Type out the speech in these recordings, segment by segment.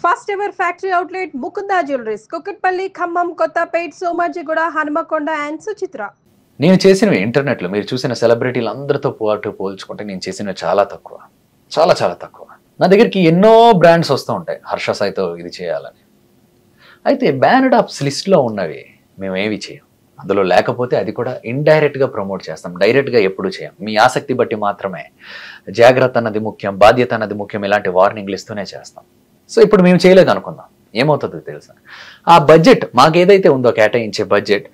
First ever factory outlet Mukunda jewelleries Kukatpally Khammam Kothapet Somajiguda Hanamkonda and Suchitra. నేను చేసినవి ఇంటర్నెట్లో మీరు చూసిన సెలబ్రిటీలు అందరితో పోల్చుకుంటే నేను చేసినవి చాలా తక్కువ, చాలా చాలా తక్కువ. నా దగ్గరికి ఎన్నో బ్రాండ్స్ వస్తూ ఉంటాయి హర్ష సాయితో ఇది చేయాలని. అయితే బ్యానర్డ్ ఆప్స్ లిస్ట్లో ఉన్నవి మేము ఏవి చేయం. అందులో లేకపోతే అది కూడా ఇండైరెక్ట్గా ప్రమోట్ చేస్తాం, డైరెక్ట్గా ఎప్పుడు చేయం. మీ ఆసక్తి బట్టి మాత్రమే. జాగ్రత్త అన్నది ముఖ్యం, బాధ్యత అన్నది ముఖ్యం, ఇలాంటి వార్నింగ్లు ఇస్తూనే చేస్తాం. సో ఇప్పుడు మేము చేయలేదు అనుకుందాం, ఏమవుతుందో తెలుసా? ఆ బడ్జెట్ మాకు ఏదైతే ఉందో కేటాయించే బడ్జెట్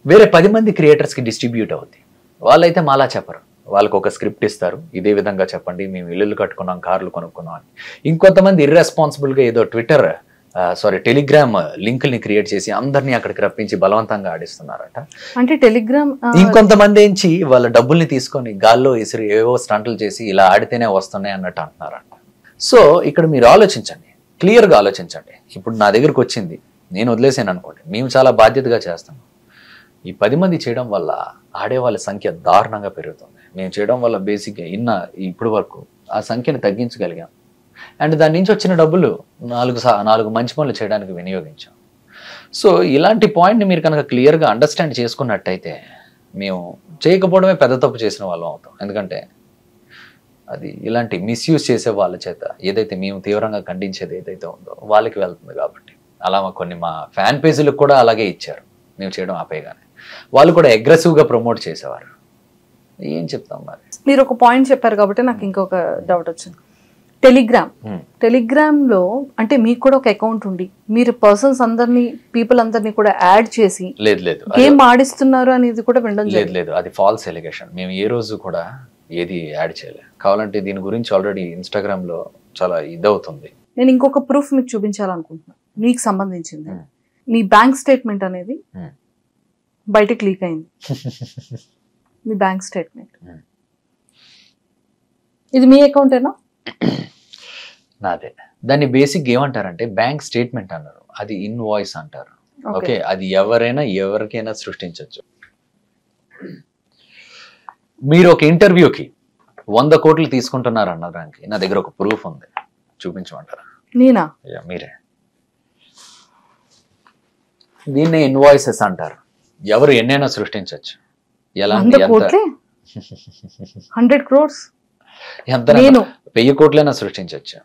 వేరే 10 మంది క్రియేటర్స్కి డిస్ట్రిబ్యూట్ అవుద్ది. వాళ్ళైతే మాలా చెప్పరు, వాళ్ళకు ఒక స్క్రిప్ట్ ఇస్తారు, ఇదే విధంగా చెప్పండి, మేము ఇల్లులు కట్టుకున్నాం, కార్లు కొనుక్కున్నాం అని. ఇంకొంతమంది ఇర్రెస్పాన్సిబుల్గా ఏదో టెలిగ్రామ్ లింకుల్ని క్రియేట్ చేసి అందరినీ అక్కడికి రప్పించి బలవంతంగా ఆడిస్తున్నారట. అంటే టెలిగ్రామ్ ఇంకొంతమంది ఏంచి వాళ్ళ డబ్బుల్ని తీసుకొని గాల్లో ఇసిరి ఏవో స్టంట్లు చేసి ఇలా ఆడితేనే వస్తున్నాయి అన్నట్టు అంటున్నారంట. సో ఇక్కడ మీరు ఆలోచించండి, క్లియర్గా ఆలోచించండి. ఇప్పుడు నా దగ్గరకు వచ్చింది, నేను వదిలేసాను అనుకోండి, మేము చాలా బాధ్యతగా చేస్తాం. ఈ 10 మంది చేయడం వల్ల ఆడేవాళ్ళ సంఖ్య దారుణంగా పెరుగుతుంది. మేము చేయడం వల్ల బేసిక్గా ఇప్పుడు వరకు ఆ సంఖ్యను తగ్గించగలిగాం. అండ్ దాని నుంచి వచ్చిన డబ్బులు 4 మంచి పనులు చేయడానికి వినియోగించాం. సో ఇలాంటి పాయింట్ని మీరు కనుక క్లియర్గా అండర్స్టాండ్ చేసుకున్నట్టయితే మేము చేయకపోవడమే పెద్ద తప్పు చేసిన వాళ్ళం అవుతాం. ఎందుకంటే అది ఇలాంటి మిస్యూజ్ చేసే వాళ్ళ చేత ఏదైతే మేము తీవ్రంగా ఖండించేది ఏదైతే ఉందో వాళ్ళకి వెళ్తుంది. కాబట్టి అలా మా ఫ్యాన్ పేజీలకు కూడా అలాగే ఇచ్చారు. మేము చేయడం ఆపేయగానే వాళ్ళు కూడా అగ్రెసివ్గా ప్రమోట్ చేసేవారు. ఏం చెప్తాం మరి? మీరు ఒక పాయింట్ చెప్పారు కాబట్టి నాకు ఇంకొక డౌట్ వచ్చింది. టెలిగ్రామ్లో అంటే మీకు కూడా ఒక అకౌంట్ ఉండి మీరు పర్సన్స్ పీపుల్ అందరినీ కూడా యాడ్ చేసి లేదు గేమ్ ఆడిస్తున్నారు అనేది కూడా వినడం లేదు. అది ఫాల్స్ ఎలిగేషన్. మేము ఏ రోజు కూడా ఏది యాడ్ చేయలేదు. కావాలంటే దీని గురించి ఆల్రెడీ ఇన్స్టాగ్రామ్లో చాలా ఇదవుతుంది. నేను ఇంకొక ప్రూఫ్ మీకు చూపించాలనుకుంటున్నాను, మీకు సంబంధించింది. మీ బ్యాంక్ స్టేట్మెంట్ అనేది బయటకు లీక్ అయింది. మీ బ్యాంక్ స్టేట్మెంట్ ఇది మీ అకౌంటేనా? నాదే. దాన్ని బేసిక్ ఏమంటారంటే బ్యాంక్ స్టేట్మెంట్ అన్నారు, అది ఇన్వాయిస్ అంటారు. ఓకే, అది ఎవరికైనా సృష్టించవచ్చు. మీరు ఒక ఇంటర్వ్యూకి 100 కోట్లు తీసుకుంటున్నారు అన్నదానికి నా దగ్గర ఒక ప్రూఫ్ ఉంది, చూపించమంటారా? నేనా? మీరే. దీన్నే ఇన్వాయిసెస్ అంటారు. ఎవరు ఎన్నైనా సృష్టించవచ్చు. ఎలా 100 crores ఎంత 1000 కోట్లైనా సృష్టించవచ్చు.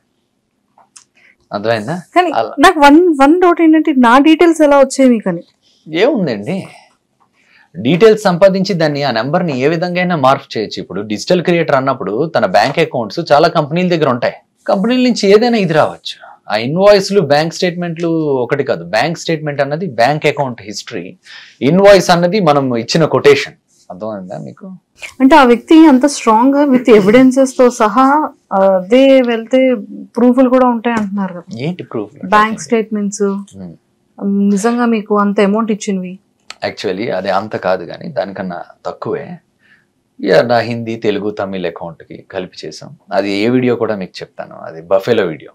అర్థమైందా? నాకు వన్ డౌట్ ఏంటంటే నా డీటెయిల్స్ ఎలా వచ్చాయి మీకని? ఏముందండి, డీటెయిల్స్ సంపాదించి దాన్ని ఆ నెంబర్ని ఏ విధంగా అయినా మార్పు చేయొచ్చు. ఇప్పుడు డిజిటల్ క్రియేటర్ అన్నప్పుడు తన బ్యాంక్ అకౌంట్స్ చాలా కంపెనీల దగ్గర ఉంటాయి. కంపెనీల నుంచి ఏదైనా ఇది రావచ్చు. ఆ ఇన్వాయిస్లు బ్యాంక్ స్టేట్మెంట్లు ఒకటి కాదు. బ్యాంక్ స్టేట్మెంట్ అన్నది బ్యాంక్ అకౌంట్ హిస్టరీ, ఇన్వాయిస్ అన్నది మనం ఇచ్చిన కొటేషన్. అర్థమైందా మీకు? అంటే ఆ వ్యక్తి అంత స్ట్రాంగ్ గా విత్ ఎవిడెన్సెస్ తో సహా అదే వెళ్తే ప్రూఫ్లు కూడా ఉంటాయి అంటున్నారు కదా. ఏంటి ప్రూఫ్? బ్యాంక్ స్టేట్మెంట్స్ నిజంగా మీకు అంత అమౌంట్ ఇచ్చినవి? యాక్చువల్లీ అది అంత కాదు, కానీ దానికన్నా తక్కువే. నా హిందీ, తెలుగు, తమిళ్ అకౌంట్కి కలిపి చేసాం. అది ఏ వీడియో కూడా మీకు చెప్తాను. అది బఫెలో వీడియో,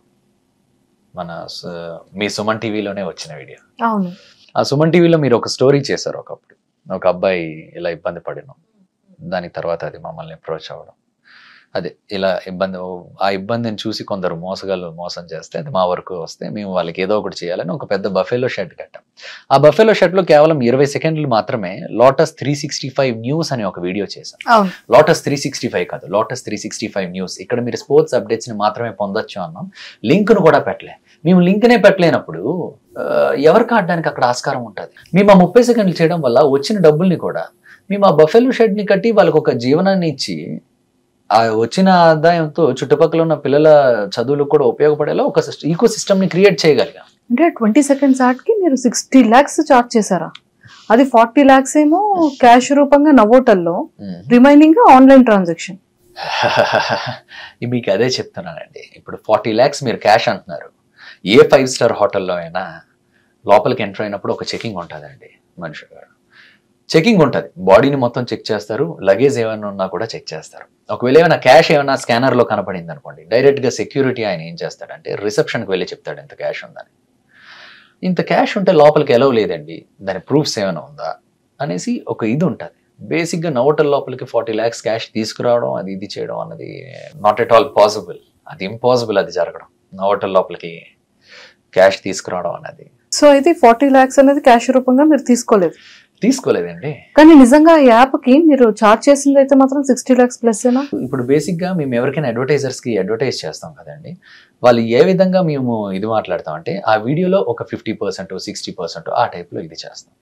మీ సుమన్ టీవీలోనే వచ్చిన వీడియో. అవును. ఆ సుమన్ టీవీలో మీరు ఒక స్టోరీ చేశారు. ఒకప్పుడు ఒక అబ్బాయి ఇలా ఇబ్బంది పడినాం, దాని తర్వాత అది మమ్మల్ని అప్రోచ్ అవ్వడం, అదే ఇలా ఆ ఇబ్బందిని చూసి కొందరు మోసగాళ్ళు మోసం చేస్తే అది మా వరకు వస్తే మేము వాళ్ళకి ఏదో ఒకటి చేయాలని ఒక పెద్ద బఫెలో షెడ్ కట్టాం. ఆ బఫెలో షెడ్లో కేవలం 20 సెకండ్లు మాత్రమే లోటస్ 365 న్యూస్ అనే ఒక వీడియో చేశాం. లోటస్ 365 కాదు, లోటస్ 365 న్యూస్. ఇక్కడ మీరు స్పోర్ట్స్ అప్డేట్స్ని మాత్రమే పొందొచ్చు అన్నాం. లింక్ను కూడా పెట్టలే. మేము లింక్నే పెట్టలేనప్పుడు ఎవరికి ఆడడానికి అక్కడ ఆస్కారం ఉంటుంది? మేము ఆ 30 సెకండ్లు చేయడం వల్ల వచ్చిన డబ్బుల్ని కూడా మేము ఆ బఫెలో షెడ్ని కట్టి వాళ్ళకు ఒక జీవనాన్ని ఇచ్చి ఆ వచ్చిన ఆదాయంతో చుట్టుపక్కల ఉన్న పిల్లల చదువులకు కూడా ఉపయోగపడేలా ఒక ఈకో సిస్టమ్ ని క్రియేట్ చేయగలిగాం. అంటే 20 seconds ఆర్ట్కి మీరు 60 lakhs చార్జ్ చేశారా? అది 40 lakhs ఏమో క్యాష్ రూపంగా నవోటల్లో, రిమైనింగ్ ఆన్లైన్ ట్రాన్సాక్షన్. మీకు అదే చెప్తున్నానండి. ఇప్పుడు 40 lakhs మీరు క్యాష్ అంటున్నారు. ఏ 5-star హోటల్లో అయినా లోపలికి ఎంటర్ అయినప్పుడు ఒక చెకింగ్ ఉంటుందండి. మనిషి చెకింగ్ ఉంటుంది, బాడీని మొత్తం చెక్ చేస్తారు, లగేజ్ ఏమైనా ఉన్నా కూడా చెక్ చేస్తారు. ఒకవేళ ఏమైనా క్యాష్ ఏమైనా స్కానర్లో కనపడింది అనుకోండి, డైరెక్ట్గా సెక్యూరిటీ ఆయన ఏం చేస్తాడంటే రిసెప్షన్కి వెళ్ళి చెప్తాడు ఇంత క్యాష్ ఉందని. ఇంత క్యాష్ ఉంటే లోపలికి ఎలవ్ లేదండి, దాని ప్రూఫ్స్ ఏమైనా ఉందా అనేసి ఒక ఇది ఉంటుంది. బేసిక్గా నవోటల్ లోపలికి 40 lakhs క్యాష్ తీసుకురావడం, అది ఇది చేయడం అన్నది నాట్ ఎట్ ఆల్ పాసిబుల్. అది ఇంపాసిబుల్, అది జరగడం. నవోటల్ లోపలికి క్యాష్ తీసుకురావడం అనేది. సో అయితే 40 lakhs అనేది క్యాష్ రూపంగా మీరు తీసుకోలేదండి. కానీ నిజంగా ఈ యాప్ కి మీరు చార్జ్ చేసింది అయితే మాత్రం 60 lakhs ప్లస్. ఇప్పుడు బేసిక్ గా మేము ఎవరికైనా అడ్వర్టైజర్స్ కి అడ్వర్టైజ్ చేస్తాం కదండి, వాళ్ళు ఏ విధంగా మేము ఇది మాట్లాడతాం అంటే ఆ వీడియోలో ఒక 50% 60% ఆ టైప్ లో ఇది చేస్తాం.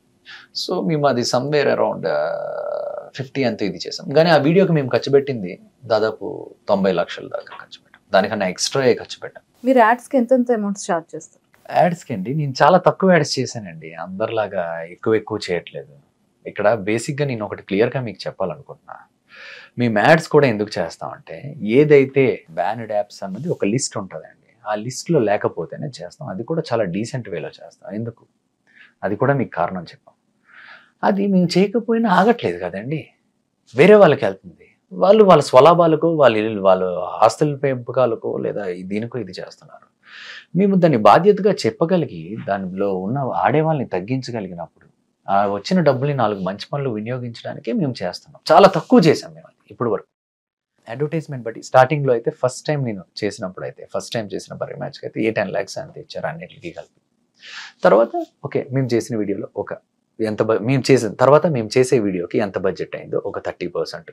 సో మేము అది సమ్వేర్ అరౌండ్ 50 అంతా ఇది చేసాం. కానీ ఆ వీడియోకి మేము ఖర్చు పెట్టింది దాదాపు 90 లక్షల దాకా ఖర్చు పెట్టాం. దానికన్నా ఎక్స్ట్రా ఖర్చు పెట్టాం. మీరు యాడ్స్ కి ఎంత అమౌంట్స్ చార్జ్ చేస్తారు? యాడ్స్కి అండి నేను చాలా తక్కువ యాడ్స్ చేశానండి, అందరిలాగా ఎక్కువ చేయట్లేదు. ఇక్కడ బేసిక్గా నేను ఒకటి క్లియర్గా మీకు చెప్పాలనుకుంటున్నా. మేము యాడ్స్ కూడా ఎందుకు చేస్తామంటే ఏదైతే బ్యాన్డ్ యాప్స్ అన్నది ఒక లిస్ట్ ఉంటుందండి, ఆ లిస్ట్లో లేకపోతేనే చేస్తాం. అది కూడా చాలా డీసెంట్ వేలో చేస్తాం. ఎందుకు అది కూడా మీకు కారణం చెప్పాం. అది మేము చేయకపోయినా ఆగట్లేదు కదండి, వేరే వాళ్ళకి వెళ్తుంది. వాళ్ళు వాళ్ళ స్వలాభాలకు వాళ్ళ ఆస్తుల పెంపకాలకు లేదా దీనికో ఇది చేస్తున్నారు. మేము దాన్ని బాధ్యతగా చెప్పగలిగి దానిలో ఉన్న ఆడేవాళ్ళని తగ్గించగలిగినప్పుడు ఆ వచ్చిన డబ్బుల్ని 4 మంచి పనులు వినియోగించడానికే మేము చేస్తున్నాం. చాలా తక్కువ చేసాం మేము అది ఇప్పుడు వరకు. అడ్వర్టైజ్మెంట్ బట్టి స్టార్టింగ్లో అయితే ఫస్ట్ టైం చేసిన బర్రీ మ్యాచ్కి అయితే 8-10 lakhs అంత ఇచ్చారు అన్నిటికీ కలిపి. తర్వాత ఓకే మేము చేసిన వీడియోలో మేము చేసే వీడియోకి ఎంత బడ్జెట్ అయిందో ఒక 30%,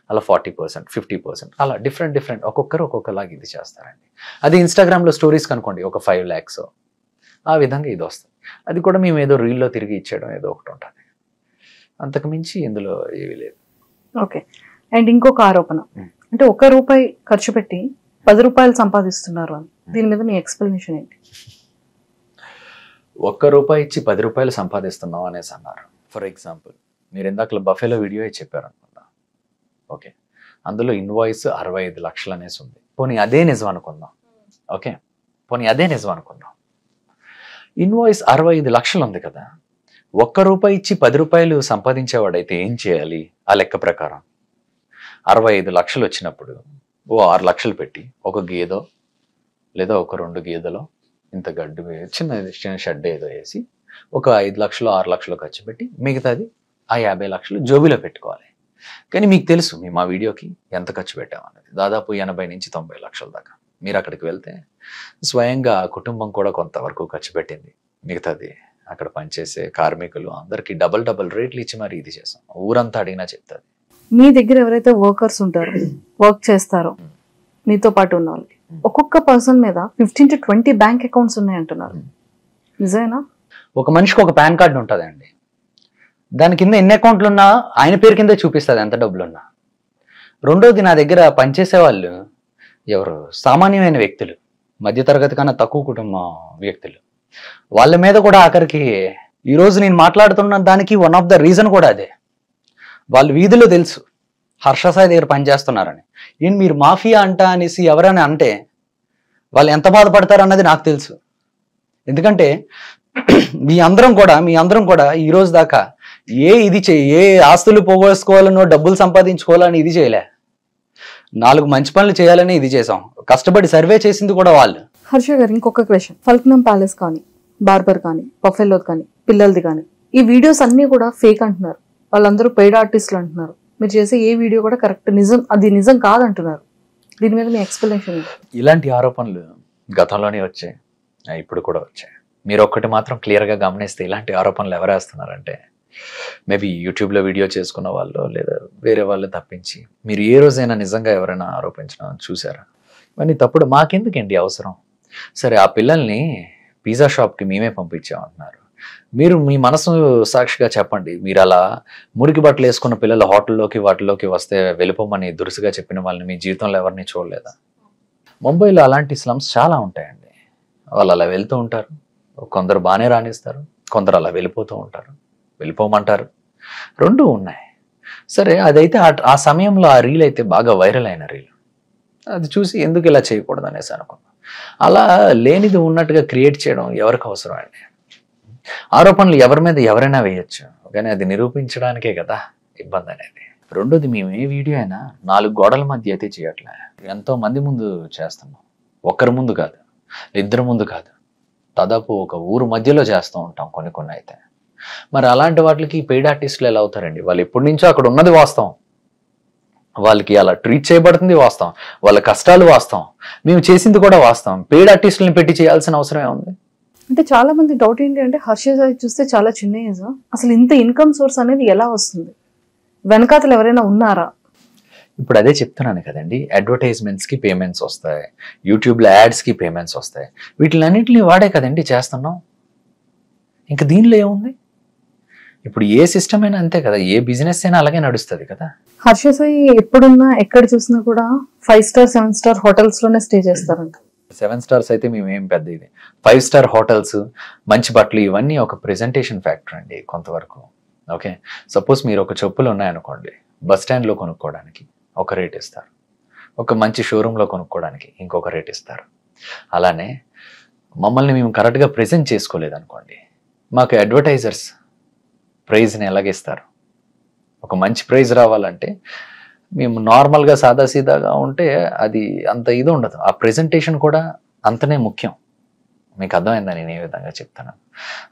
అలా 40%, 50%, అలా డిఫరెంట్ ఒక్కొక్కరు ఒక్కొక్కలాగా ఇది చేస్తారండి. అది ఇన్స్టాగ్రామ్లో స్టోరీస్ కనుకోండి ఒక 5 lakhs ఆ విధంగా ఇది వస్తుంది. అది కూడా మేము ఏదో రీల్లో తిరిగి ఇచ్చేయడం ఏదో ఒకటి ఉంటుంది, అంతకు మించి ఇందులో ఏమీ లేదు. ఓకే. అండ్ ఇంకొక ఆరోపణ అంటే 1 రూపాయి ఖర్చు పెట్టి 10 రూపాయలు సంపాదిస్తున్నారు అని, దీని మీద మీ ఎక్స్ప్లెనేషన్ ఏంటి? 1 రూపాయి ఇచ్చి 10 రూపాయలు సంపాదిస్తున్నాం అనేసి అన్నారు. ఫర్ ఎగ్జాంపుల్ మీరు ఇందాక బఫేలో వీడియో చెప్పారు అనుకుందాం, ఓకే, అందులో ఇన్వాయిస్ 65 లక్షలు అనేసి ఉంది. పోనీ అదే నిజం అనుకుందాం, ఓకే, ఇన్వాయిస్ 65 లక్షలు ఉంది కదా. 1 రూపాయి ఇచ్చి 10 రూపాయలు సంపాదించేవాడైతే ఏం చేయాలి? ఆ లెక్క ప్రకారం 65 లక్షలు వచ్చినప్పుడు 6 లక్షలు పెట్టి ఒక గేదో లేదా ఒక 2 గేదెలో ఇంత గడ్డు చిన్న షెడ్ ఏదో వేసి ఒక 5 లక్షలు 6 లక్షలు ఖర్చు పెట్టి మిగతాది ఆ 50 లక్షలు జోబీలో పెట్టుకోవాలి. కానీ మీకు తెలుసు మేము ఆ వీడియోకి ఎంత ఖర్చు పెట్టామన్నది, దాదాపు 80 నుంచి 90 లక్షల దాకా. మీరు అక్కడికి వెళ్తే స్వయంగా ఆ కుటుంబం కూడా కొంతవరకు ఖర్చు పెట్టింది, మిగతాది అక్కడ పనిచేసే కార్మికులు అందరికీ డబల్ రేట్లు ఇచ్చి మరి ఇది చేసాం. ఊరంతా అడిగినా చెప్తుంది. మీ దగ్గర ఎవరైతే వర్కర్స్ ఉంటారో, వర్క్ చేస్తారో మీతో పాటు ఉన్న వాళ్ళకి ఒక్కొక్క పర్సన్ మీద 15 to 20 బ్యాంక్ అకౌంట్స్ ఉన్నాయంటున్నారు, నిజమేనా? ఒక మనిషికి ఒక పాన్ కార్డు ఉంటుందండి, దాని కింద ఎన్ని అకౌంట్లు ఉన్నా ఆయన పేరు కింద చూపిస్తుంది ఎంత డబ్బులు ఉన్నా. రెండోది నా దగ్గర పనిచేసే వాళ్ళు ఎవరు సామాన్యమైన వ్యక్తులు, మధ్యతరగతి కన్నా తక్కువ కుటుంబం వ్యక్తులు, వాళ్ళ మీద కూడా ఆఖరికి ఈరోజు నేను మాట్లాడుతున్న దానికి వన్ ఆఫ్ ద రీజన్ కూడా అదే. వాళ్ళు వీధిలో తెలుసు హర్ష సాయి దగ్గర పనిచేస్తున్నారని. ఈయన మీరు మాఫియా అంట అనేసి ఎవరైనా అంటే వాళ్ళు ఎంత బాధపడతారు అన్నది నాకు తెలుసు. ఎందుకంటే మీ అందరం కూడా ఈ రోజు దాకా ఏ ఆస్తులు పోగొట్టుకోవాలనో డబ్బులు సంపాదించుకోవాలని ఇది చేయలే, 4 మంచి పనులు చేయాలని ఇది చేసాం. కష్టపడి సర్వే చేసింది కూడా వాళ్ళు. హర్ష గారు ఇంకొక క్వశ్చన్, ఫల్క్నమ్ ప్యాలెస్ కానీ, బార్బర్ కానీ, బఫెలో కానీ, పిల్లలది కానీ, ఈ వీడియోస్ అన్ని కూడా ఫేక్ అంటున్నారు. వాళ్ళందరూ పెయిడ్ ఆర్టిస్టులు అంటున్నారు. మీరు చేసే ఏ వీడియో కూడా కరెక్ట్ అది నిజం కాదంటున్నారు. దీని మీద మీ ఎక్స్ప్లెనేషన్? ఇలాంటి ఆరోపణలు గతంలోనే వచ్చాయి, ఇప్పుడు కూడా వచ్చాయి. మీరు ఒక్కటి మాత్రం క్లియర్గా గమనిస్తే ఇలాంటి ఆరోపణలు ఎవరు వేస్తున్నారంటే మేబీ యూట్యూబ్లో వీడియో చేసుకున్న వాళ్ళు లేదా వేరే వాళ్ళు తప్పించి మీరు ఏ రోజైనా నిజంగా ఎవరైనా ఆరోపించడం చూసారా? ఇవన్నీ తప్పుడు. మాకెందుకండి అవసరం? సరే ఆ పిల్లల్ని పిజ్జా షాప్కి మేమే పంపించామంటున్నారు. మీరు మీ మనసు సాక్షిగా చెప్పండి, మీరు అలా మురికి బట్టలు వేసుకున్న పిల్లలు వాటిల్లోకి వస్తే వెళ్ళిపోమని దురుసుగా చెప్పిన వాళ్ళని మీ జీవితంలో ఎవరిని చూడలేదా? ముంబైలో అలాంటి స్లమ్స్ చాలా ఉంటాయండి. వాళ్ళు అలా వెళ్తూ ఉంటారు, కొందరు బాగానే రాణిస్తారు, కొందరు అలా వెళ్ళిపోమంటారు, రెండూ ఉన్నాయి. సరే అదైతే ఆ సమయంలో ఆ రీల్ అయితే బాగా వైరల్ అయిన రీల్, అది చూసి ఎందుకు ఇలా చేయకూడదు అనేసి అనుకున్నాం. అలా లేనిది ఉన్నట్టుగా క్రియేట్ చేయడం ఎవరికి అవసరం అండి? ఆరోపణలు ఎవరి మీద ఎవరైనా వేయచ్చు, కానీ అది నిరూపించడానికే కదా ఇబ్బంది అనేది. రెండోది మేము ఏ వీడియో అయినా 4 గోడల మధ్య అయితే చేయట్లే, ఎంతో మంది ముందు చేస్తున్నాం. ఒక్కరి ముందు కాదు, 2 ముందు కాదు, దాదాపు ఒక ఊరు మధ్యలో చేస్తూ ఉంటాం కొన్ని అయితే. మరి అలాంటి వాటికి పెయిడ్ ఆర్టిస్టులు ఎలా అవుతారండి? వాళ్ళు ఎప్పటి నుంచో అక్కడ ఉన్నది వాస్తవం, వాళ్ళకి అలా ట్రీట్ చేయబడుతుంది వాస్తవం, వాళ్ళ కష్టాలు వాస్తవం, మేము చేసింది కూడా వాస్తవం. పెయిడ్ ఆర్టిస్టులను పెట్టి చేయాల్సిన అవసరమే ఉంది? అంటే చాలా మంది డౌట్ ఏంటి అంటే హర్ష సాయి చూస్తే చాలా చిన్న ఏజ్, అసలు ఇంత ఇన్కమ్ సోర్స్ అనేది ఎలా వస్తుంది, వెనకాతలు ఎవరైనా ఉన్నారా? ఇప్పుడు అదే చెప్తున్నాను కదండి, అడ్వర్టైజ్మెంట్స్కి పేమెంట్స్ వస్తాయి, యూట్యూబ్లో యాడ్స్కి పేమెంట్స్ వస్తాయి, వీటిలన్నింటినీ వాడే కదండి చేస్తున్నాం. ఇంకా దీనిలో ఏముంది? ఇప్పుడు ఏ సిస్టమ్ అయినా అంతే కదా, ఏ బిజినెస్ అయినా అలాగే నడుస్తుంది కదా. హర్ష సాయి ఎప్పుడున్నా ఎక్కడ చూసినా కూడా 5 స్టార్ 7 స్టార్ హోటల్స్ లోనే స్టే చేస్తారంట. 7 స్టార్స్ అయితే మేమేం పెద్ద ఇది, 5 స్టార్ హోటల్స్, మంచి బట్టలు, ఇవన్నీ ఒక ప్రెజెంటేషన్ ఫ్యాక్టర్ అండి కొంతవరకు. ఓకే, సపోజ్ మీరు ఒక చెప్పులు ఉన్నాయనుకోండి, బస్ స్టాండ్లో కొనుక్కోవడానికి ఒక రేట్ ఇస్తారు, ఒక మంచి షోరూంలో కొనుక్కోవడానికి ఇంకొక రేట్ ఇస్తారు. అలానే మమ్మల్ని మేము కరెక్ట్గా ప్రెజెంట్ చేసుకోలేదనుకోండి, మాకు అడ్వర్టైజర్స్ ప్రైజ్ని ఎలాగిస్తారు? ఒక మంచి ప్రైజ్ రావాలంటే మేము నార్మల్గా సాదాసీదాగా ఉంటే అది అంత ఇది ఉండదు, ఆ ప్రెజెంటేషన్ కూడా అంతనే ముఖ్యం. మీకు అర్థమైందా నేను ఏ విధంగా చెప్తాను?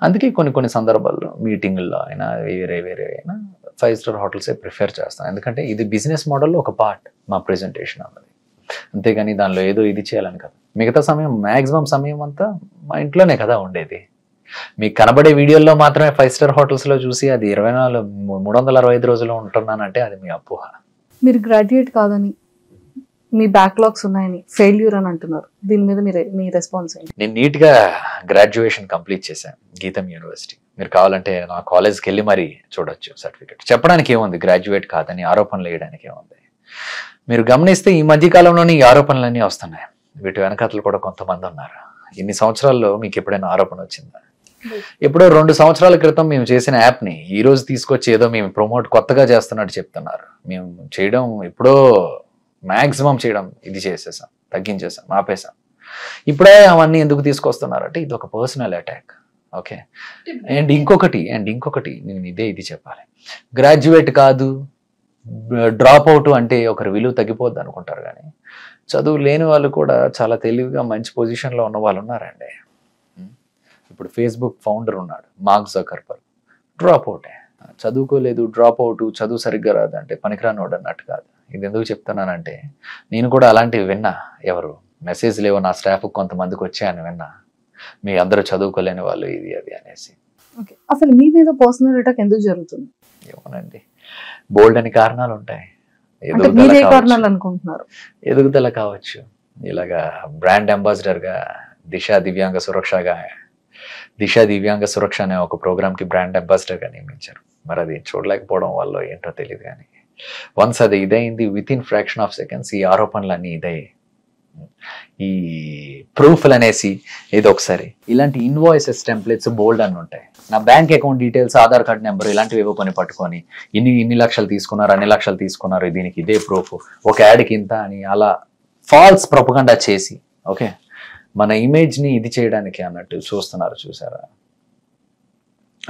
అందుకే కొన్ని సందర్భాల్లో మీటింగుల్లో అయినా వేరే అయినా 5 స్టార్ హోటల్సే ప్రిఫర్ చేస్తాం. ఎందుకంటే ఇది బిజినెస్ మోడల్లో ఒక పార్ట్ మా ప్రెజెంటేషన్ అన్నది, అంతేగాని దానిలో ఏదో ఇది చేయాలని కదా. మిగతా సమయం మ్యాక్సిమం సమయం అంతా మా ఇంట్లోనే కదా ఉండేది. మీకు కనబడే వీడియోల్లో మాత్రమే 5 స్టార్ హోటల్స్లో చూసి అది 365 రోజులు ఉంటున్నానంటే అది మీ అపోహ. మీరు గ్రాడ్యుయేట్ కాదని, మీ బ్యాక్లాగ్స్ ఉన్నాయని, ఫెయిల్యూర్ అని అంటున్నారు. దీని మీద మీ రెస్పాన్స్ ఏంటి? నేను నీట్గా గ్రాడ్యుయేషన్ కంప్లీట్ చేశాను గీతం యూనివర్సిటీ. మీరు కావాలంటే నా కాలేజ్కి వెళ్ళి మరీ చూడొచ్చు సర్టిఫికేట్. చెప్పడానికి ఏముంది, గ్రాడ్యుయేట్ కాదని ఆరోపణలు వేయడానికి ఏముంది? మీరు గమనిస్తే ఈ మధ్యకాలంలోనే ఈ ఆరోపణలన్నీ వస్తున్నాయి. వీటి వెనకాతలు కూడా కొంతమంది ఉన్నారు. ఇన్ని సంవత్సరాల్లో మీకు ఎప్పుడైనా ఆరోపణ వచ్చిందా? ఎప్పుడో 2 సంవత్సరాల క్రితం మేము చేసిన యాప్ని ఈ రోజు తీసుకొచ్చి ఏదో మేము ప్రమోట్ కొత్తగా చేస్తున్నట్టు చెప్తున్నారు. మేము చేయడం ఎప్పుడో మ్యాక్సిమం చేయడం ఇది చేసేసాం, తగ్గించేసాం, ఆపేసాం. ఇప్పుడే అవన్నీ ఎందుకు తీసుకొస్తున్నారంటే ఇది ఒక పర్సనల్ అటాక్. ఓకే, అండ్ ఇంకొకటి నేను ఇది చెప్పాలి, గ్రాడ్యుయేట్ కాదు డ్రాప్ అవుట్ అంటే ఒకరి విలువ తగ్గిపోద్ది అనుకుంటారు, కానీ చదువు లేని వాళ్ళు కూడా చాలా తెలివిగా మంచి పొజిషన్లో ఉన్న వాళ్ళు ఉన్నారండి. ఇప్పుడు ఫేస్బుక్ ఫౌండర్ ఉన్నాడు మార్క్ జకర్బర్గ్, డ్రాప్ అవుటే, చదువుకోలేదు, డ్రాప్ అవుట్, చదువు సరిగ్గా రాదంటే పనికిరానోడు అన్నట్టు కాదు. ఇది ఎందుకు చెప్తున్నానంటే నేను కూడా అలాంటివి విన్నా. ఎవరు మెసేజ్ లేవో నా స్టాఫ్ కొంతమందికి వచ్చాయని విన్నా, మీ అందరూ చదువుకోలేని వాళ్ళు ఇది అది అనేసి. అసలు మీ మీద పర్సనల్ అటాక్ ఎందుకు జరుగుతుంది? ఏమోనండి, బోల్డ్ అని కారణాలు ఉంటాయి. ఎదుగుదల కావచ్చు, ఇలాగా బ్రాండ్ అంబాసిడర్గా దిశా దివ్యాంగ సురక్ష అనే ఒక ప్రోగ్రామ్కి బ్రాండ్ అంబాసిడర్గా నియమించారు. మరి అది చూడలేకపోవడం వల్ల ఏంటో తెలియదు, కానీ వన్స్ అది ఇదైంది with in fraction of seconds ఈ ఆరోపణలన్నీ ఇదయ్యాయి. ఈ ప్రూఫ్లు అనేసి ఏదో ఒకసారి ఇలాంటి ఇన్వాయిసెస్ టెంప్లెట్స్ బోల్డ్ అని ఉంటాయి. నా bank account details, Aadhaar card number, ఇలాంటివి ఏవో కొని పట్టుకొని ఇన్ని లక్షలు తీసుకున్నారు, అన్ని లక్షలు తీసుకున్నారు, దీనికి ఇదే ప్రూఫ్, ఒక యాడ్కి ఇంత అని అలా ఫాల్స్ ప్రొపగండా చేసి ఓకే మన ఇమేజ్ని ఇది చేయడానికి అన్నట్టు చూస్తున్నారు. చూసారా?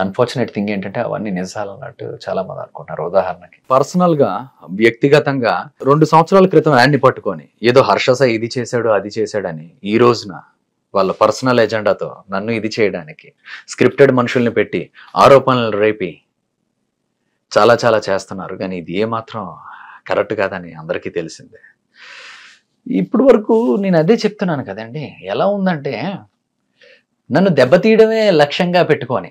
అన్ఫార్చునేట్ థింగ్ ఏంటంటే అవన్నీ నిజాలు అన్నట్టు చాలా మంది అనుకుంటున్నారు. ఉదాహరణకి పర్సనల్గా వ్యక్తిగతంగా 2 సంవత్సరాల క్రితం యాడ్ని పట్టుకొని ఏదో హర్ష సాయి ఇది చేశాడు అది చేశాడని ఈ రోజున వాళ్ళ పర్సనల్ ఎజెండాతో నన్ను ఇది చేయడానికి స్క్రిప్టెడ్ మనుషుల్ని పెట్టి ఆరోపణలు రేపి చాలా చేస్తున్నారు. కానీ ఇది ఏమాత్రం కరెక్ట్ కాదని అందరికీ తెలిసిందే. ఇప్పుడు వరకు నేను అదే చెప్తున్నాను కదండి, ఎలా ఉందంటే నన్ను దెబ్బతీయడమే లక్ష్యంగా పెట్టుకొని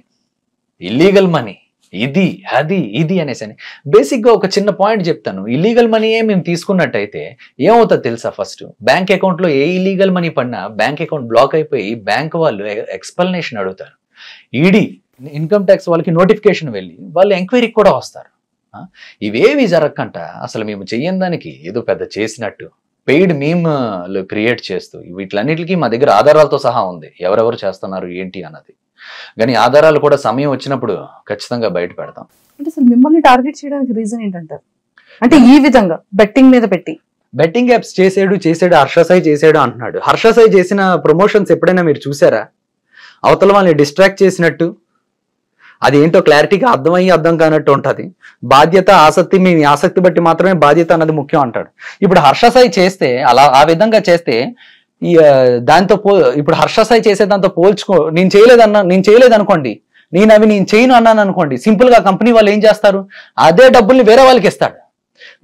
ఇల్లీగల్ మనీ ఇది అనేసి అని బేసిక్గా ఒక చిన్న పాయింట్ చెప్తాను. ఇల్లీగల్ మనీయే మేము తీసుకున్నట్టయితే ఏమవుతుంది తెలుసా? ఫస్ట్ బ్యాంక్ అకౌంట్లో ఏ ఇల్లీగల్ మనీ పడినా బ్యాంక్ అకౌంట్ బ్లాక్ అయిపోయి బ్యాంక్ వాళ్ళు ఎక్స్ప్లెనేషన్ అడుగుతారు. ఈడీ ఇన్కమ్ ట్యాక్స్ వాళ్ళకి నోటిఫికేషన్ వెళ్ళి వాళ్ళు ఎంక్వైరీకి కూడా వస్తారు. ఇవేవి జరగకంట అసలు మేము చెయ్యని దానికి ఏదో పెద్ద చేసినట్టు పెయిడ్ మీమ్లు క్రియేట్ చేస్తూ వీటిలన్నిటికీ మా దగ్గర ఆధారాలతో సహా ఉంది ఎవరెవరు చేస్తున్నారు ఏంటి అన్నది. కానీ ఆధారాలు కూడా సమయం వచ్చినప్పుడు ఖచ్చితంగా బయట పెడతాం. అంటే అసలు మిమ్మల్ని టార్గెట్ చేయడానికి రీజన్ ఏంటంటారు? అంటే ఈ విధంగా బెట్టింగ్ మీద పెట్టి బెట్టింగ్ యాప్స్ చేసాడు హర్ష సాయి చేసాడు అంటున్నాడు. హర్ష సాయి చేసిన ప్రమోషన్స్ ఎప్పుడైనా మీరు చూసారా? అవతల వాళ్ళని డిస్ట్రాక్ట్ చేసినట్టు అది ఏంటో క్లారిటీగా అర్థం కానట్టు ఉంటుంది. బాధ్యత ఆసక్తి, మీ ఆసక్తి బట్టి మాత్రమే బాధ్యత అన్నది ముఖ్యం అంటాడు. ఇప్పుడు హర్ష సాయి చేస్తే ఆ విధంగా చేస్తే దాంతో ఇప్పుడు హర్ష సాయి చేసే దాంతో పోల్చుకో నేను చేయలేదు అనుకోండి, నేను చేయను అన్నాను అనుకోండి, సింపుల్ గా కంపెనీ వాళ్ళు ఏం చేస్తారు, అదే డబ్బుల్ని వేరే వాళ్ళకి ఇస్తాడు.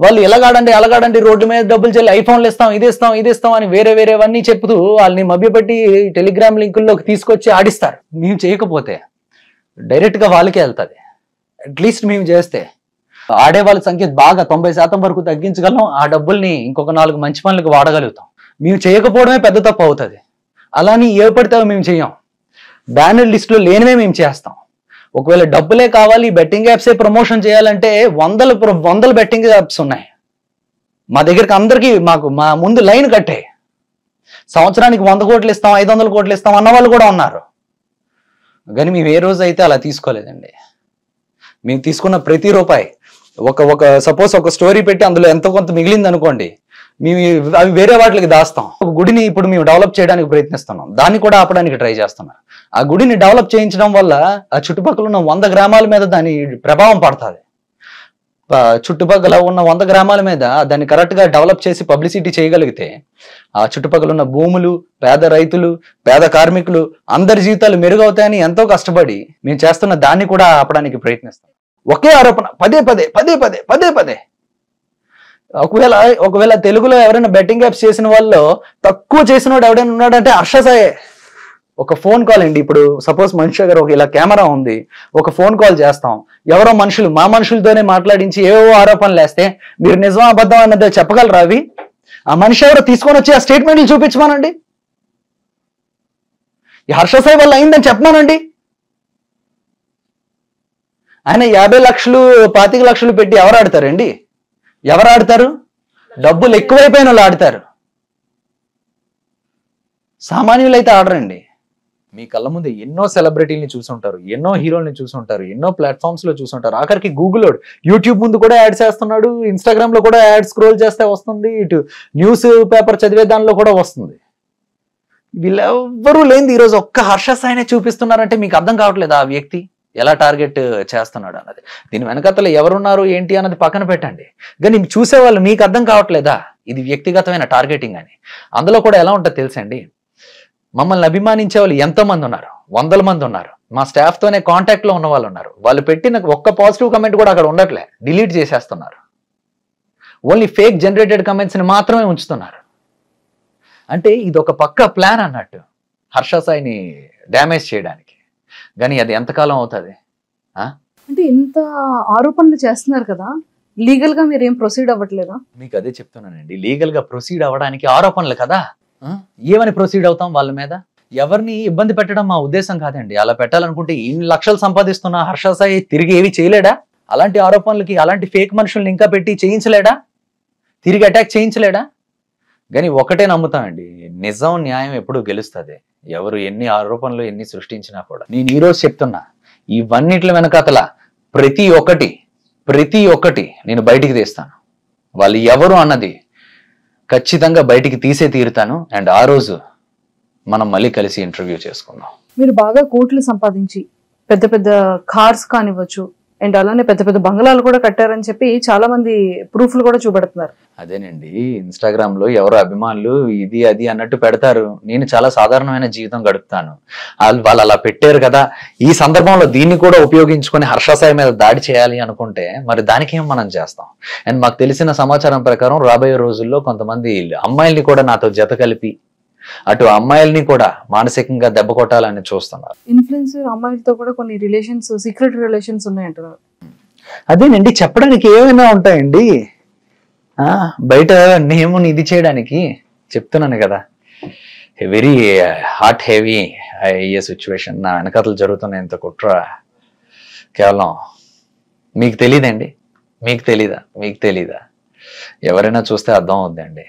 వాళ్ళు ఎలాగాడండి అలాగాడండి రోడ్డు మీద డబ్బులు చెల్లి ఐఫోన్లు ఇస్తాం ఇది ఇస్తాం అని వేరేవన్నీ చెప్తూ వాళ్ళని మభ్యపెట్టి టెలిగ్రామ్ లింకుల్లోకి తీసుకొచ్చి ఆడిస్తారు. మేము చేయకపోతే డైరెక్ట్గా వాళ్ళకే వెళ్తుంది. అట్లీస్ట్ మేము చేస్తే ఆడే వాళ్ళ సంఖ్య బాగా 90% వరకు తగ్గించగలం. ఆ డబ్బుల్ని ఇంకొక 4 మంచి పనులకు వాడగలుగుతాం. మేము చేయకపోవడమే పెద్ద తప్పు అవుతుంది. అలాని ఏ పడితే మేము చెయ్యం. బ్యానర్ లిస్టులో లేనివే మేము చేస్తాం. ఒకవేళ డబ్బులే కావాలి బెట్టింగ్ యాప్సే ప్రమోషన్ చేయాలంటే వందల బెట్టింగ్ యాప్స్ ఉన్నాయి మా దగ్గరికి. అందరికీ మా ముందు లైన్ కట్టే సంవత్సరానికి 100 కోట్లు ఇస్తాం 500 కోట్లు ఇస్తాం అన్న వాళ్ళు కూడా ఉన్నారు. కానీ మేము ఏ రోజు అయితే అలా తీసుకోలేదండి. మేము తీసుకున్న ప్రతి రూపాయి ఒక సపోజ్ ఒక స్టోరీ పెట్టి అందులో ఎంతో కొంత మిగిలింది అనుకోండి, మేము అవి వేరే వాటికి దాస్తాం. ఒక గుడిని ఇప్పుడు మేము డెవలప్ చేయడానికి ప్రయత్నిస్తున్నాం. దాన్ని కూడా ఆపడానికి ట్రై చేస్తున్నాం. ఆ గుడిని డెవలప్ చేయించడం వల్ల ఆ చుట్టుపక్కల ఉన్న 100 గ్రామాల మీద దాని ప్రభావం పడుతుంది. చుట్టుపక్కల ఉన్న 100 గ్రామాల మీద దాన్ని కరెక్ట్ గా డెవలప్ చేసి పబ్లిసిటీ చేయగలిగితే ఆ చుట్టుపక్కల ఉన్న భూములు, పేద రైతులు, పేద కార్మికులు అందరి జీవితాలు మెరుగవుతాయని ఎంతో కష్టపడి మేము చేస్తున్న దాన్ని కూడా ఆపడానికి ప్రయత్నిస్తాం. ఒకే ఆరోపణ పదే. ఒకవేళ తెలుగులో ఎవరైనా బెట్టింగ్ యాప్స్ చేసిన వాళ్ళు తక్కువ చేసిన వాడు ఎవడైనా ఉన్నాడంటే హర్ష సాయే. ఒక ఫోన్ కాల్ అండి, ఇప్పుడు సపోజ్ మనిషి దగ్గర ఇలా కెమెరా ఉంది, ఒక ఫోన్ కాల్ చేస్తాం, ఎవరో మనుషులు మా మనుషులతోనే మాట్లాడించి ఏవో ఆరోపణలు వేస్తే మీరు నిజం అబద్ధం అన్నది చెప్పగలరా? అవి ఆ మనిషి ఎవరో తీసుకొని వచ్చి ఆ స్టేట్మెంట్లు చూపించమానండి. ఈ హర్ష సాయి వల్ల అయిందని చెప్పమానండి. ఆయన 50 లక్షలు 25 లక్షలు పెట్టి ఎవరు ఆడతారండి? ఎవరు ఆడతారు? డబ్బులు ఎక్కువైపోయిన వాళ్ళు ఆడతారు. సామాన్యులు అయితే ఆడరండి. మీ కళ్ళ ముందు ఎన్నో సెలబ్రిటీలని చూసుంటారు, ఎన్నో హీరోల్ని చూసుంటారు, ఎన్నో ప్లాట్ఫామ్స్ లో చూసుంటారు. ఆఖరికి గూగుల్ యూట్యూబ్ ముందు కూడా యాడ్స్ వేస్తున్నాడు, ఇన్స్టాగ్రామ్ లో కూడా యాడ్ స్క్రోల్ చేస్తే వస్తుంది, ఇటు న్యూస్ పేపర్ చదివే దానిలో కూడా వస్తుంది. వీళ్ళెవ్వరూ లేనిది ఈరోజు ఒక్క హర్ష సాయినే చూపిస్తున్నారంటే మీకు అర్థం కావట్లేదు ఆ వ్యక్తి ఎలా టార్గెట్ చేస్తున్నాడు అన్నది. దీని వెనకతలు ఎవరున్నారు ఏంటి అన్నది పక్కన పెట్టండి, కానీ చూసేవాళ్ళు మీకు అర్థం కావట్లేదా ఇది వ్యక్తిగతమైన టార్గెటింగ్ అని? అందులో కూడా ఎలా ఉంటుందో తెలుసండి, మమ్మల్ని అభిమానించే వాళ్ళు ఎంతోమంది ఉన్నారు, 100 మంది ఉన్నారు. మా స్టాఫ్ తోనే కాంటాక్ట్ లో ఉన్న వాళ్ళు ఉన్నారు. వాళ్ళు పెట్టిన ఒక్క పాజిటివ్ కమెంట్ కూడా అక్కడ ఉండట్లే, డిలీట్ చేసేస్తున్నారు. ఓన్లీ ఫేక్ జనరేటెడ్ కమెంట్స్ ని మాత్రమే ఉంచుతున్నారు. అంటే ఇది ఒక పక్క ప్లాన్ అన్నట్టు హర్ష సాయిని డ్యామేజ్ చేయడానికి. కానీ అది ఎంతకాలం అవుతుంది? అంటే ఇంత ఆరోపణలు చేస్తున్నారు కదా, లీగల్ గా మీరు ఏం ప్రొసీడ్ అవ్వట్లేదా? మీకు అదే చెప్తున్నానండి, లీగల్ గా ప్రొసీడ్ అవ్వడానికి ఆరోపణలు కదా, ఏమని ప్రొసీడ్ అవుతాం వాళ్ళ మీద? ఎవరిని ఇబ్బంది పెట్టడం మా ఉద్దేశం కాదండి. అలా పెట్టాలనుకుంటే ఇన్ని లక్షలు సంపాదిస్తున్న హర్ష సాయి తిరిగి ఏవి చేయలేడా? అలాంటి ఆరోపణలకి అలాంటి ఫేక్ మనుషుల్ని ఇంకా పెట్టి చేయించలేడా? తిరిగి అటాక్ చేయించలేడా? కానీ ఒకటే నమ్ముతామండి, నిజం న్యాయం ఎప్పుడు గెలుస్తుంది. ఎవరు ఎన్ని ఆరోపణలు ఎన్ని సృష్టించినా కూడా. నేను ఈరోజు చెప్తున్నా, ఇవన్నిట్ల వెనకాతల ప్రతి ఒక్కటి నేను బయటికి తీస్తాను. వాళ్ళు ఎవరు అన్నది ఖచ్చితంగా బయటికి తీసే తీరుతాను. అండ్ ఆ రోజు మనం మళ్ళీ కలిసి ఇంటర్వ్యూ చేసుకుందాం. మీరు బాగా కోట్లు సంపాదించి పెద్ద పెద్ద కార్స్ కానివ్వచ్చు, అండ్ అలానే పెద్ద పెద్ద బంగ్లాలు కూడా కట్టారని చెప్పి చాలా మంది ప్రూఫ్లు కూడా చూపెడుతున్నారు. అదేనండి, ఇన్స్టాగ్రామ్ లో ఎవరో అభిమానులు ఇది అది అన్నట్టు పెడతారు. నేను చాలా సాధారణమైన జీవితం గడుపుతాను. వాళ్ళు అలా పెట్టారు కదా, ఈ సందర్భంలో దీన్ని కూడా ఉపయోగించుకొని హర్ష సాయి మీద దాడి చేయాలి అనుకుంటే మరి దానికి ఏం మనం చేస్తాం? అండ్ మాకు తెలిసిన సమాచారం ప్రకారం రాబోయే రోజుల్లో కొంతమంది అమ్మాయిల్ని కూడా నాతో జత కలిపి అటు అమ్మాయిల్ని కూడా మానసికంగా దెబ్బ కొట్టాలని చూస్తున్నారు. ఇన్ఫ్లుయెన్సర్ అమ్మాయిలతో కూడా కొన్ని రిలేషన్స్, సీక్రెట్ రిలేషన్స్ ఉన్నాయంటున్నారు. అదేనండి, చెప్పడానికి ఏమైనా ఉంటాయండి బయట నేముని ఇది చేయడానికి. చెప్తున్నాను కదా, వెరీ హాట్ హెవీ అయ్యే సిచ్యువేషన్ నా వెనకాతలు జరుగుతున్న ఇంత కుట్ర కేవలం మీకు తెలీదండి. మీకు తెలీదా? ఎవరైనా చూస్తే అర్థం అవుద్దండి.